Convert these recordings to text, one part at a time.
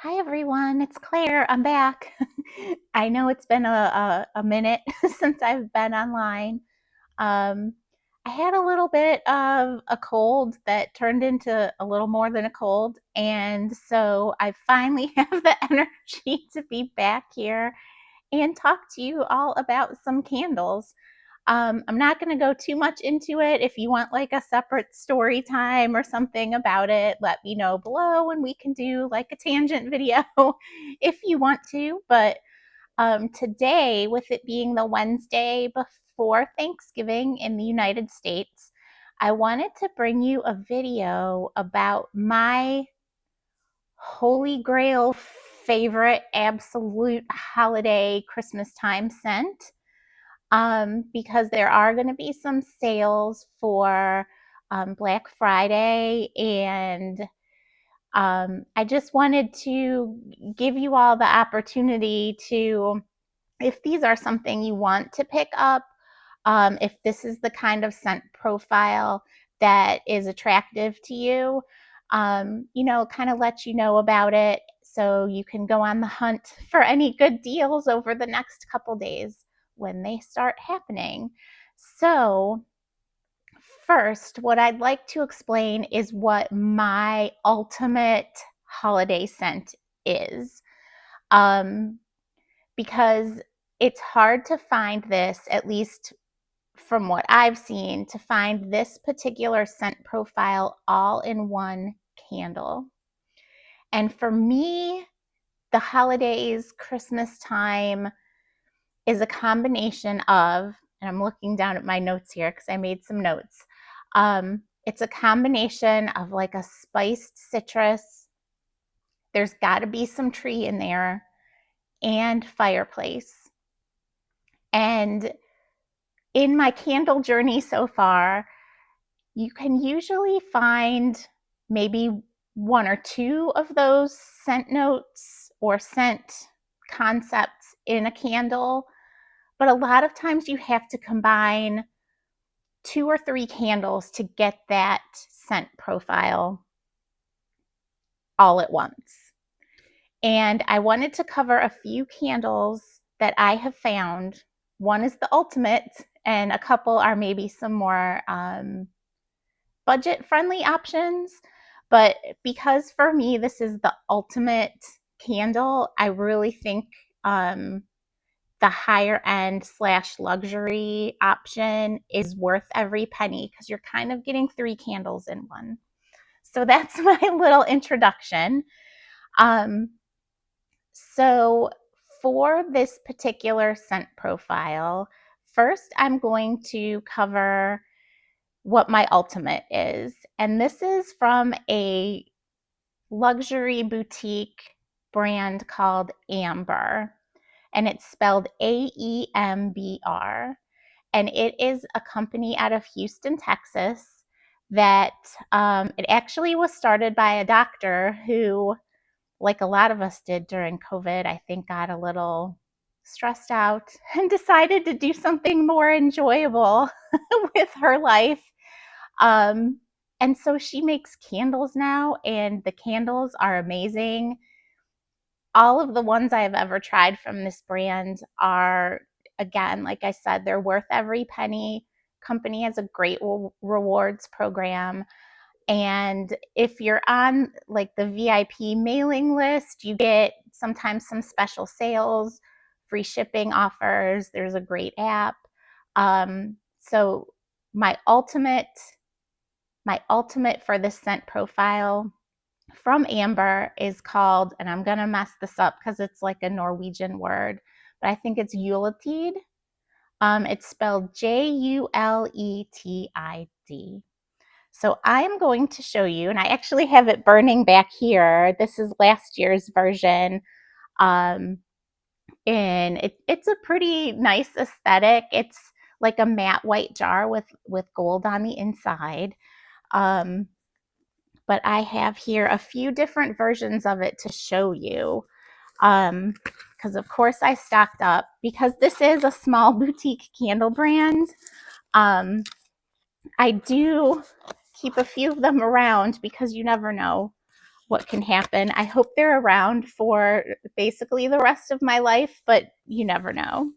Hi everyone, it's Claire. I'm back. I know it's been a minute since I've been online. Um, I had a little bit of a cold that turned into a little more than a cold, and so I finally have the energy to be back here and talk to you all about some candles. I'm not going to go too much into it. If you want like a separate story time or something about it, let me know below and we can do like a tangent video if you want to. But today, with it being the Wednesday before Thanksgiving in the United States, I wanted to bring you a video about my holy grail favorite absolute holiday Christmas time scent, because there are going to be some sales for Black Friday, and I just wanted to give you all the opportunity to, if these are something you want to pick up, if this is the kind of scent profile that is attractive to you, kind of let you know about it so you can go on the hunt for any good deals over the next couple days when they start happening. So, first, what I'd like to explain is what my ultimate holiday scent is. Because it's hard to find this, at least from what I've seen, to find this particular scent profile all in one candle. And for me, the holidays, Christmas time is a combination of, and I'm looking down at my notes here because I made some notes. It's a combination of like a spiced citrus. There's got to be some tree in there, and fireplace. And in my candle journey so far, you can usually find maybe one or two of those scent notes or scent concepts in a candle, but a lot of times you have to combine 2 or 3 candles to get that scent profile all at once. And I wanted to cover a few candles that I have found. One is the ultimate, and a couple are maybe some more budget-friendly options. But because for me, this is the ultimate candle, I really think the higher end / luxury option is worth every penny because you're kind of getting 3 candles in one. So that's my little introduction. So for this particular scent profile, first I'm going to cover what my ultimate is. And this is from a luxury boutique brand called AEMBR. And it's spelled AEMBR. And it is a company out of Houston, Texas, that it actually was started by a doctor who, like a lot of us did during COVID, I think got a little stressed out and decided to do something more enjoyable with her life. And so she makes candles now, and the candles are amazing. All of the ones I've ever tried from this brand are, again, like I said, they're worth every penny. Company has a great rewards program. And if you're on like the VIP mailing list, you get sometimes some special sales, free shipping offers. There's a great app. So my ultimate for this scent profile from Amber is called, and I'm going to mess this up because it's like a Norwegian word, but I think it's Yuletide. It's spelled Juletid. So I'm going to show you, and I actually have it burning back here. This is last year's version. And it's a pretty nice aesthetic. It's like a matte white jar with gold on the inside. But I have here a few different versions of it to show you. Because of course I stocked up, because this is a small boutique candle brand. I do keep a few of them around because you never know what can happen. I hope they're around for basically the rest of my life, but you never know.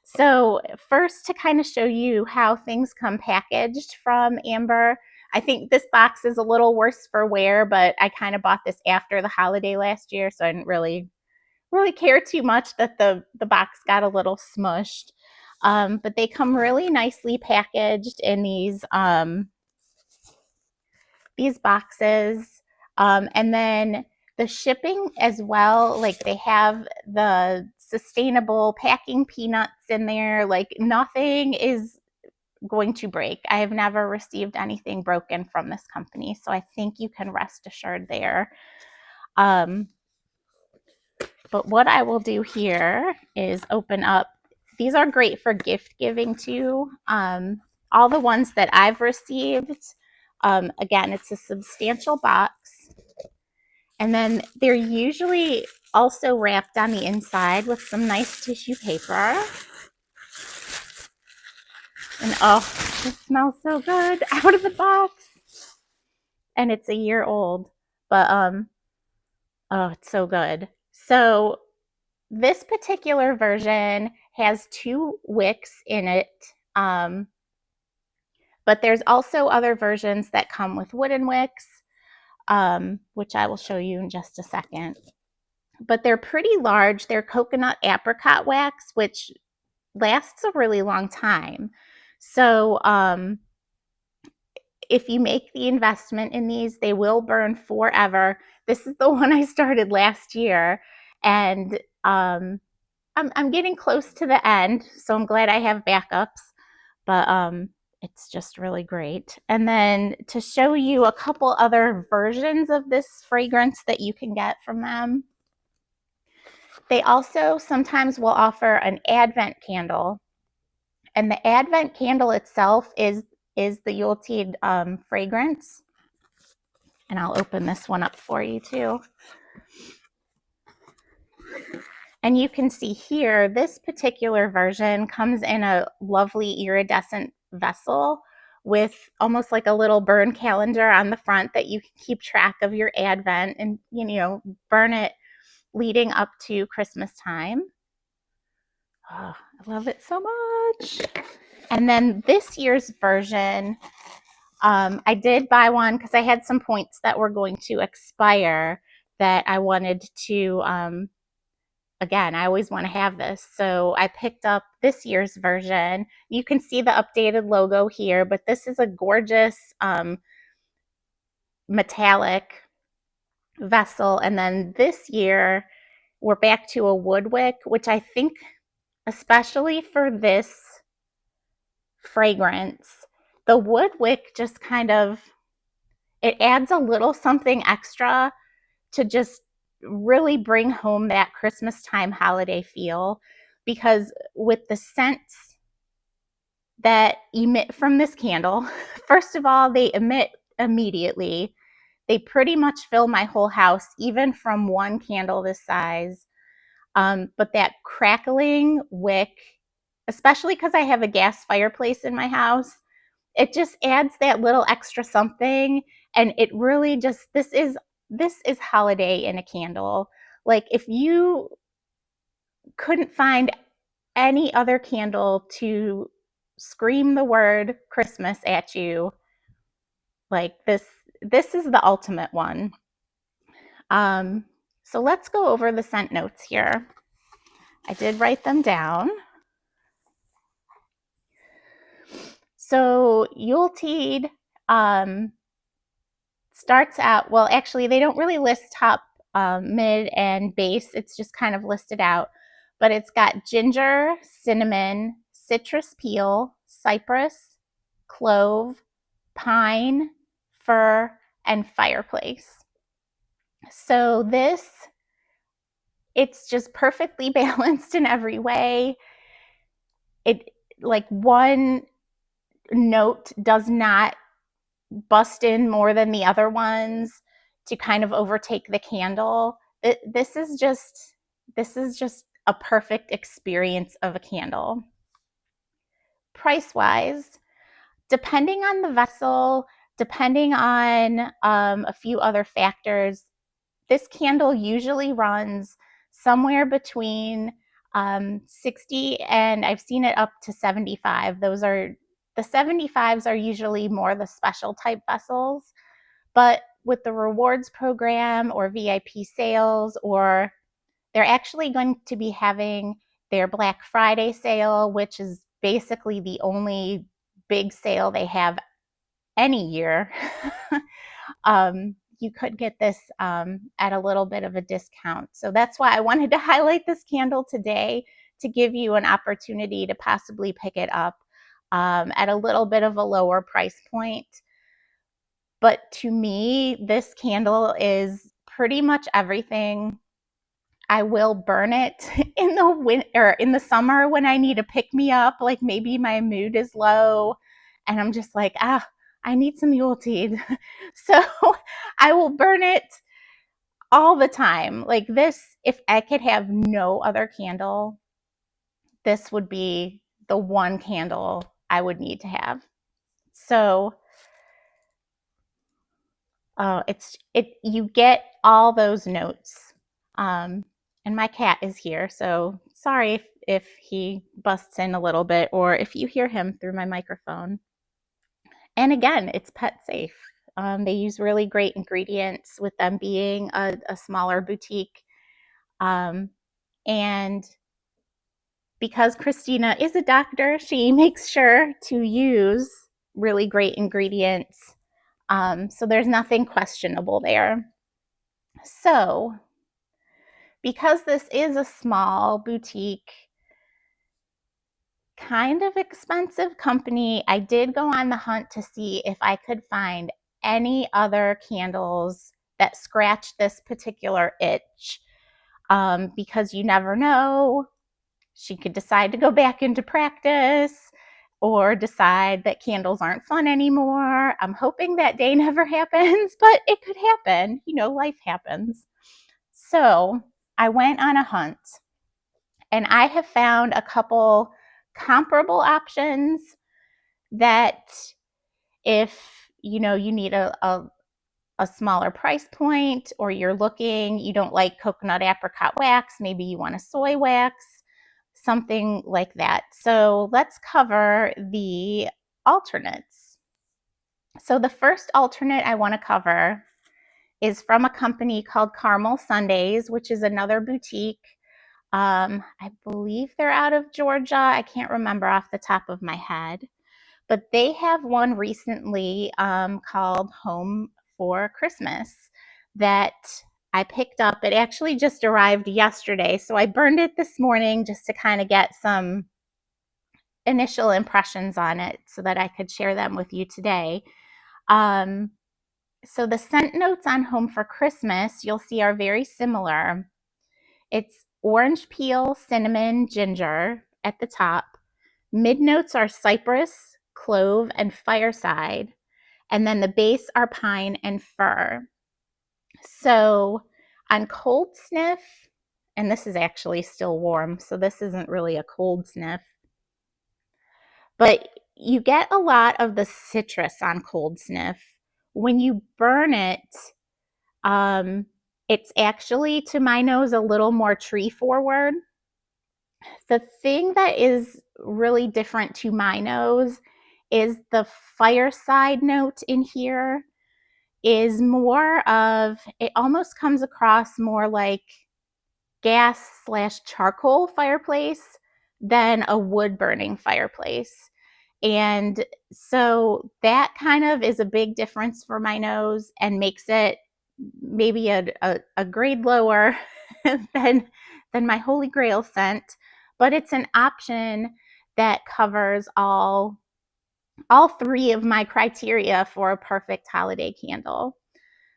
So first, to kind of show you how things come packaged from AEMBR, I think this box is a little worse for wear, but I kind of bought this after the holiday last year, so I didn't really care too much that the box got a little smushed. But they come really nicely packaged in these boxes. And then the shipping as well, like they have the sustainable packing peanuts in there. Like nothing is going to break. I have never received anything broken from this company, so I think you can rest assured there. But what I will do here is open up. These are great for gift giving too. All the ones that I've received, again, it's a substantial box. And then they're usually also wrapped on the inside with some nice tissue paper. And oh, it smells so good out of the box. And it's a year old, but oh, it's so good. So this particular version has 2 wicks in it, but there's also other versions that come with wooden wicks, which I will show you in just a second. But they're pretty large. They're coconut apricot wax, which lasts a really long time. So if you make the investment in these, they will burn forever. This is the one I started last year, and I'm getting close to the end, so I'm glad I have backups, but it's just really great. And then to show you a couple other versions of this fragrance that you can get from them, they also sometimes will offer an Advent candle, and the Advent candle itself is the Yuletide fragrance. And I'll open this one up for you too. And you can see here, this particular version comes in a lovely iridescent vessel with almost like a little burn calendar on the front that you can keep track of your Advent and, burn it leading up to Christmas time. Oh, I love it so much. And then this year's version, I did buy one because I had some points that were going to expire that I wanted to, again, I always want to have this. So I picked up this year's version. You can see the updated logo here, but this is a gorgeous metallic vessel. And then this year, we're back to a wood wick, which I think, especially for this fragrance, the wood wick just kind of, it adds a little something extra to just really bring home that Christmas time holiday feel, because with the scents that emit from this candle, first of all, they emit immediately. They pretty much fill my whole house, even from one candle this size. But that crackling wick, especially because I have a gas fireplace in my house, it just adds that little extra something. And it really just, this is holiday in a candle. Like if you couldn't find any other candle to scream the word Christmas at you, like this is the ultimate one. So let's go over the scent notes here. I did write them down. So Yuletide starts out, well, actually, they don't really list top, mid, and base. It's just kind of listed out. But it's got ginger, cinnamon, citrus peel, cypress, clove, pine, fir, and fireplace. So it's just perfectly balanced in every way. It, like, one note does not bust in more than the other ones to kind of overtake the candle. This is just a perfect experience of a candle. Price wise, depending on the vessel, depending on a few other factors, This candle usually runs somewhere between 60 and I've seen it up to 75. The 75s are usually more the special type vessels, but with the rewards program or VIP sales, or they're actually going to be having their Black Friday sale, which is basically the only big sale they have any year. You could get this at a little bit of a discount. So that's why I wanted to highlight this candle today, to give you an opportunity to possibly pick it up at a little bit of a lower price point. But to me, this candle is pretty much everything. I will burn it in the winter, in the summer, when I need to pick me up, like maybe my mood is low and I'm just like, I need some Yuletide. So I will burn it all the time. Like this, if I could have no other candle, this would be the one candle I would need to have. So you get all those notes. And my cat is here, so sorry if he busts in a little bit or if you hear him through my microphone. And again, it's pet safe. They use really great ingredients, with them being a smaller boutique. And because Christina is a doctor, she makes sure to use really great ingredients. So there's nothing questionable there. So because this is a small boutique, kind of expensive company, I did go on the hunt to see if I could find any other candles that scratch this particular itch, because you never know. She could decide to go back into practice or decide that candles aren't fun anymore. I'm hoping that day never happens, but it could happen. You know, life happens. So I went on a hunt, and I have found a couple comparable options that, if you know you need a smaller price point, or you don't like coconut apricot wax, maybe you want a soy wax, something like that. So let's cover the alternates. So the first alternate I want to cover is from a company called Caramel Sundays, which is another boutique. I believe they're out of Georgia. I can't remember off the top of my head, but they have one recently called Home for Christmas that I picked up. It actually just arrived yesterday, so I burned it this morning just to kind of get some initial impressions on it so that I could share them with you today. So the scent notes on Home for Christmas, you'll see, are very similar. It's orange peel, cinnamon, ginger at the top. Mid notes are cypress, clove, and fireside. And then the base are pine and fir. So on cold sniff, and this is actually still warm, so this isn't really a cold sniff, but you get a lot of the citrus on cold sniff. When you burn it, it's actually, to my nose, a little more tree forward. The thing that is really different to my nose is the fireside note in here is more of, it almost comes across more like gas/charcoal fireplace than a wood burning fireplace. And so that kind of is a big difference for my nose and makes it maybe a grade lower than my Holy Grail scent, but it's an option that covers all three of my criteria for a perfect holiday candle.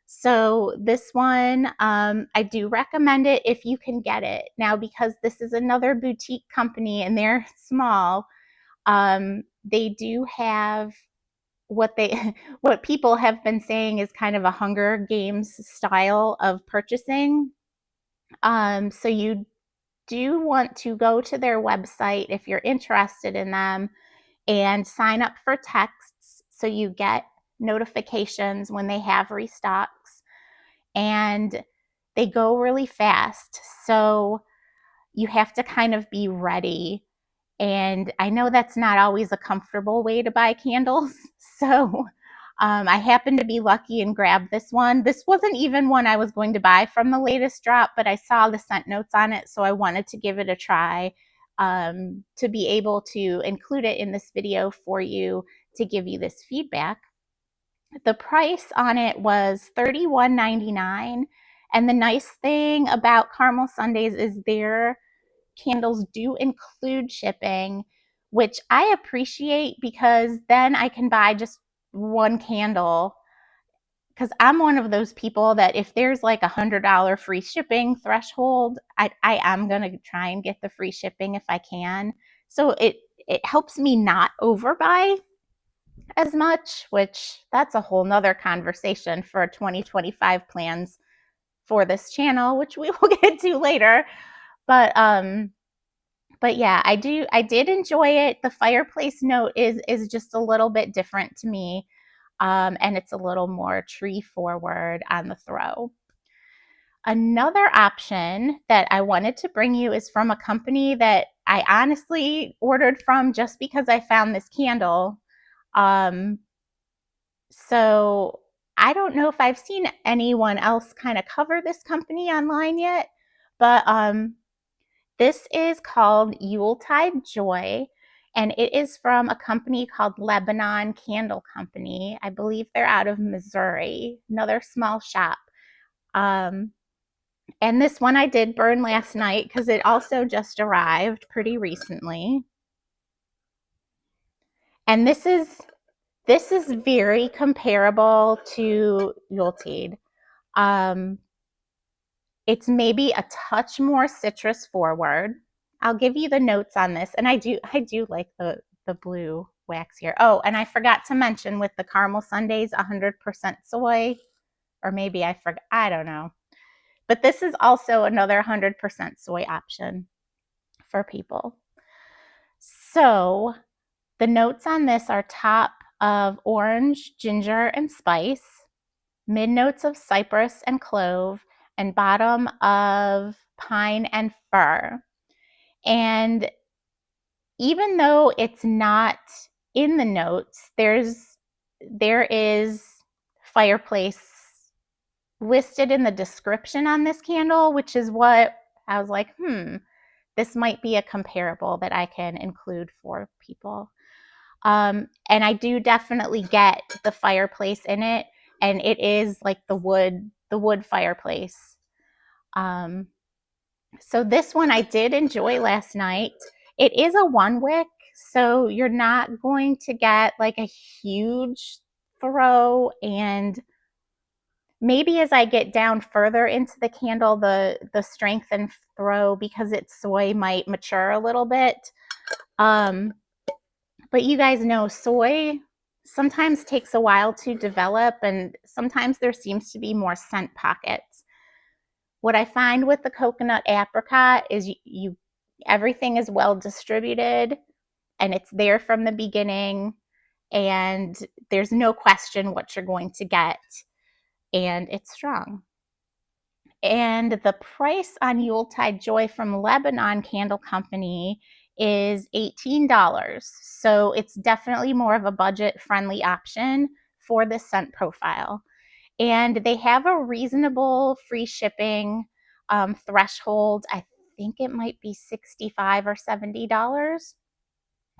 So this one, I do recommend it if you can get it. Now, because this is another boutique company and they're small, they do have what people have been saying is kind of a Hunger Games style of purchasing. So you do want to go to their website if you're interested in them and sign up for texts so you get notifications when they have restocks. And they go really fast. So you have to kind of be ready. And I know that's not always a comfortable way to buy candles. So I happened to be lucky and grabbed this one. This wasn't even one I was going to buy from the latest drop, but I saw the scent notes on it, so I wanted to give it a try to be able to include it in this video for you to give you this feedback. The price on it was $31.99. And the nice thing about Caramel Sundays is their candles do include shipping, which I appreciate because then I can buy just one candle. Because I'm one of those people that if there's like $100 free shipping threshold, I am going to try and get the free shipping if I can. So it helps me not overbuy as much, which that's a whole nother conversation for 2025 plans for this channel, which we will get to later. But yeah, I did enjoy it. The fireplace note is just a little bit different to me. And it's a little more tree forward on the throw. Another option that I wanted to bring you is from a company that I honestly ordered from just because I found this candle. So I don't know if I've seen anyone else kind of cover this company online yet, but this is called Yuletide Joy, and it is from a company called Lebanon Candle Company. I believe they're out of Missouri, another small shop. And this one I did burn last night because it also just arrived pretty recently. And this is very comparable to Yuletide. It's maybe a touch more citrus forward. I'll give you the notes on this, and I do like the blue wax here. Oh, and I forgot to mention with the caramel sundaes, 100% soy, or maybe I forgot. I don't know. But this is also another 100% soy option for people. So the notes on this are top of orange, ginger, and spice, mid notes of cypress and clove, and bottom of pine and fir. And even though it's not in the notes, there is fireplace listed in the description on this candle, which is what I was like, this might be a comparable that I can include for people. And I do definitely get the fireplace in it, and it is like the wood fireplace. So this one I did enjoy last night. It is a one wick, so you're not going to get like a huge throw, and maybe as I get down further into the candle, the strength and throw, because it's soy, might mature a little bit. But you guys know soy sometimes takes a while to develop, and sometimes there seems to be more scent pockets. What I find with the coconut apricot is everything is well distributed and it's there from the beginning, and there's no question what you're going to get, and it's strong. And the price on Yuletide Joy from Lebanon Candle Company is $18. So it's definitely more of a budget-friendly option for the scent profile. And they have a reasonable free shipping threshold. I think it might be $65 or $70.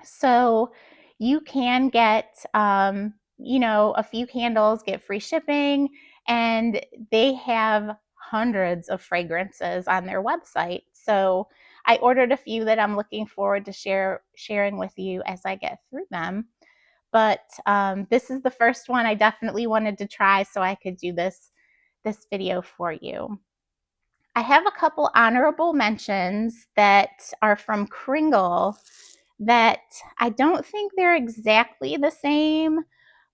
So you can get, a few candles, get free shipping, and they have hundreds of fragrances on their website. So I ordered a few that I'm looking forward to sharing with you as I get through them. But this is the first one I definitely wanted to try so I could do this video for you. I have a couple honorable mentions that are from Kringle that I don't think they're exactly the same,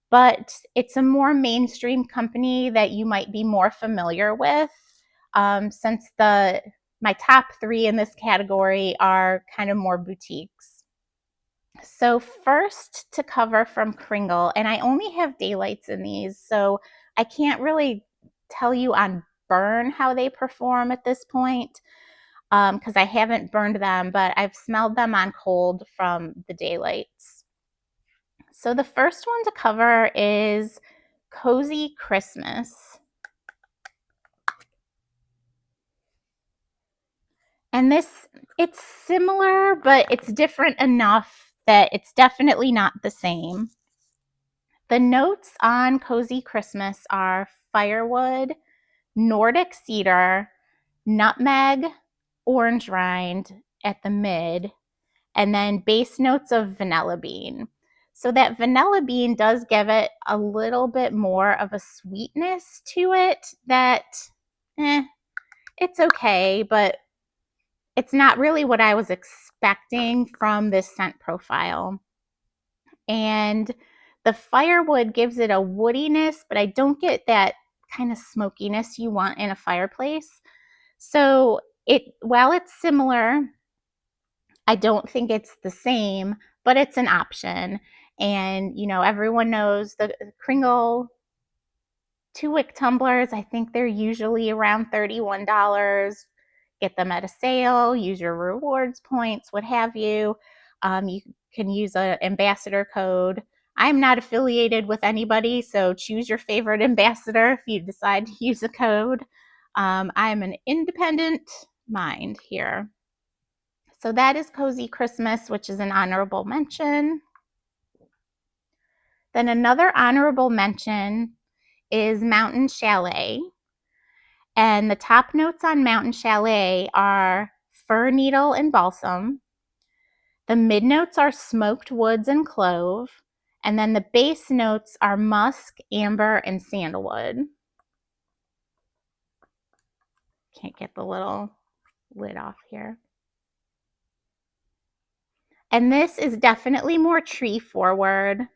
but it's a more mainstream company that you might be more familiar with, since my top three in this category are kind of more boutiques. So first to cover from Kringle, and I only have daylights in these, so I can't really tell you on burn how they perform at this point, because I haven't burned them, but I've smelled them on cold from the daylights. So the first one to cover is Cozy Christmas. And this, it's similar, but it's different enough that it's definitely not the same. The notes on Cozy Christmas are firewood, Nordic cedar, nutmeg, orange rind at the mid, and then base notes of vanilla bean. So that vanilla bean does give it a little bit more of a sweetness to it that, it's okay, but it's not really what I was expecting from this scent profile. And the firewood gives it a woodiness, but I don't get that kind of smokiness you want in a fireplace. So while it's similar, I don't think it's the same, but it's an option. And, everyone knows the Kringle 2-wick tumblers. I think they're usually around $31. Get them at a sale, use your rewards points, what have you. You can use an ambassador code. I'm not affiliated with anybody, so choose your favorite ambassador if you decide to use a code. I'm an independent mind here. So that is Cozy Christmas, which is an honorable mention. Then another honorable mention is Mountain Chalet. And the top notes on Mountain Chalet are fir needle and balsam. The mid notes are smoked woods and clove. And then the base notes are musk, amber, and sandalwood. Can't get the little lid off here. And this is definitely more tree forward.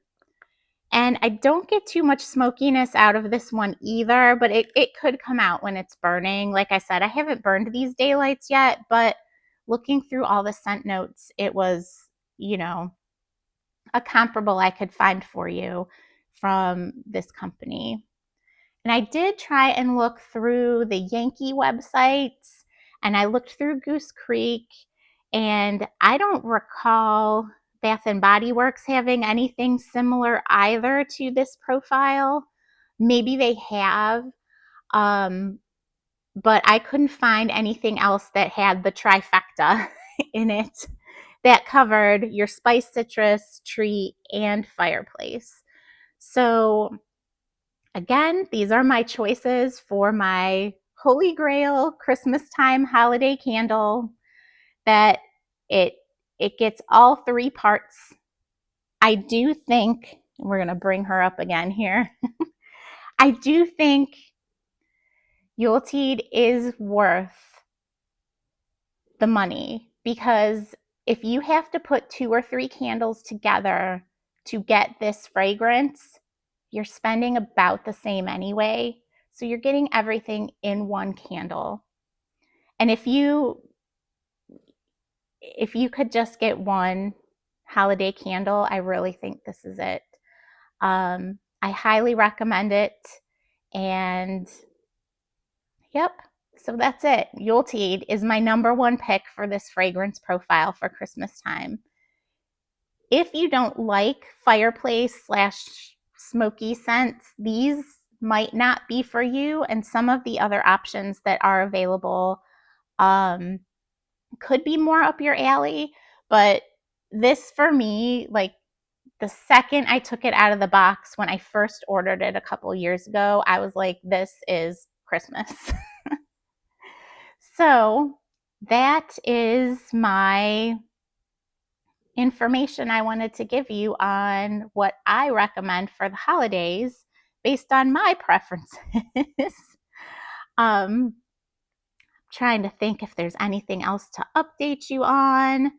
And I don't get too much smokiness out of this one either, but it could come out when it's burning. Like I said, I haven't burned these daylights yet, but looking through all the scent notes, it was, a comparable I could find for you from this company. And I did try and look through the Yankee websites, and I looked through Goose Creek, and I don't recall Bath and Body Works having anything similar either to this profile. Maybe they have, but I couldn't find anything else that had the trifecta in it that covered your spice, citrus, tree, and fireplace. So again, these are my choices for my Holy Grail Christmas time holiday candle that it gets all 3 parts. I do think, we're going to bring her up again here. I do think Yuletide is worth the money, because if you have to put 2 or 3 candles together to get this fragrance, you're spending about the same anyway. So you're getting everything in one candle. And if you could just get one holiday candle, I really think this is it. I highly recommend it. And yep, so that's it. Yuletide is my #1 pick for this fragrance profile for Christmas time. If you don't like fireplace / smoky scents, these might not be for you. And some of the other options that are available could be more up your alley. But this, for me, like the second I took it out of the box when I first ordered it a couple years ago, I was like, this is Christmas. So that is my information I wanted to give you on what I recommend for the holidays based on my preferences. Trying to think if there's anything else to update you on.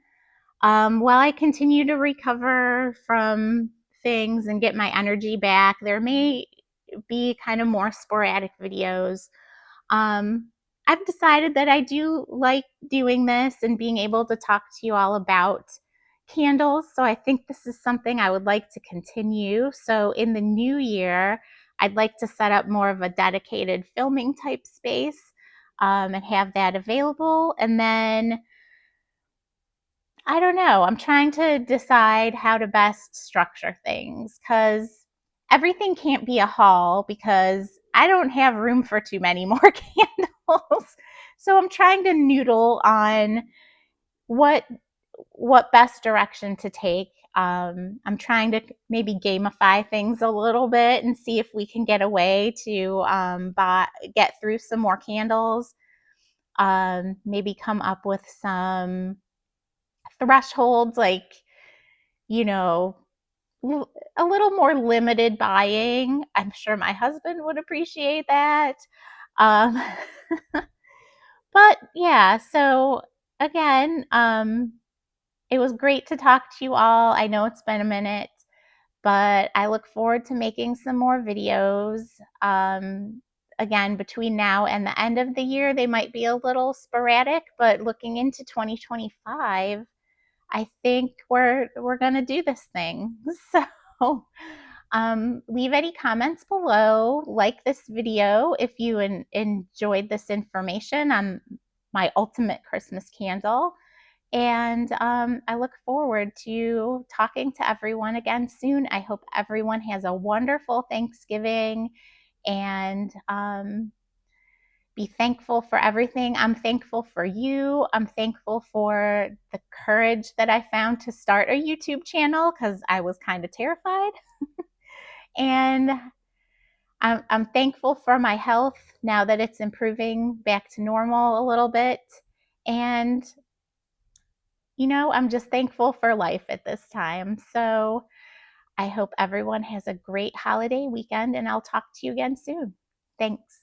While I continue to recover from things and get my energy back, there may be kind of more sporadic videos. I've decided that I do like doing this and being able to talk to you all about candles. So I think this is something I would like to continue. So in the new year, I'd like to set up more of a dedicated filming type space and have that available. And then I don't know, I'm trying to decide how to best structure things because everything can't be a haul because I don't have room for too many more candles. So I'm trying to noodle on what best direction to take. I'm trying to maybe gamify things a little bit and see if we can get a way to get through some more candles. Maybe come up with some thresholds, like, you know, a little more limited buying. I'm sure my husband would appreciate that. Um, but yeah, so again, it was great to talk to you all. I know it's been a minute, but I look forward to making some more videos. Again, between now and the end of the year, they might be a little sporadic, but looking into 2025, I think we're gonna do this thing. So leave any comments below, like this video if you enjoyed this information on my ultimate Christmas candle. And I look forward to talking to everyone again soon. I hope everyone has a wonderful Thanksgiving and be thankful for everything. I'm thankful for you. I'm thankful for the courage that I found to start a YouTube channel because I was kind of terrified. And I'm thankful for my health now that it's improving back to normal a little bit. And I'm just thankful for life at this time. So I hope everyone has a great holiday weekend, and I'll talk to you again soon. Thanks.